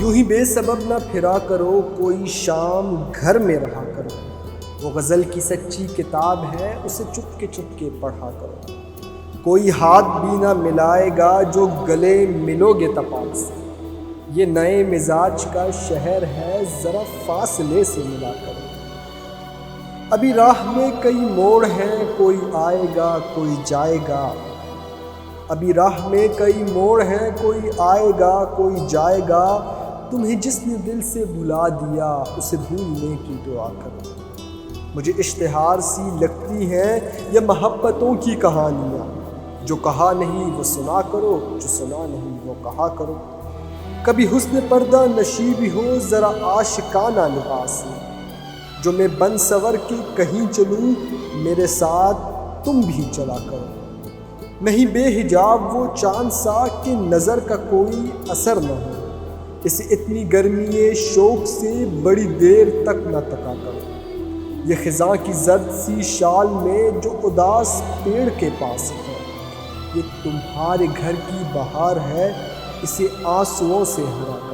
یوں ہی بے سبب نہ پھرا کرو، کوئی شام گھر میں رہا کرو، وہ غزل کی سچی کتاب ہے، اسے چپ کے پڑھا کرو۔ کوئی ہاتھ بھی نہ ملائے گا جو گلے ملو گے تپاک سے، یہ نئے مزاج کا شہر ہے، ذرا فاصلے سے ملا کرو۔ ابھی راہ میں کئی موڑ ہیں، کوئی آئے گا کوئی جائے گا، ابھی راہ میں کئی موڑ ہیں، کوئی آئے گا کوئی جائے گا، تمہیں جس نے دل سے بھلا دیا اسے بھولنے کی دعا کرو۔ مجھے اشتہار سی لگتی ہیں یہ محبتوں کی کہانیاں، جو کہا نہیں وہ سنا کرو، جو سنا نہیں وہ کہا کرو۔ کبھی حسن پردہ نشیبی ہو ذرا عاشقانہ لباس میں، جو میں بن سور کے کہیں چلوں میرے ساتھ تم بھی چلا کرو۔ نہیں بے حجاب وہ چاند سا کہ نظر کا کوئی اثر نہ ہو، اسے اتنی گرمی شوق سے بڑی دیر تک نہ تکا کرو۔ یہ خزاں کی زرد سی شال میں جو اداس پیڑ کے پاس ہے، یہ تمہارے گھر کی بہار ہے، اسے آنسوؤں سے ہرا کرو۔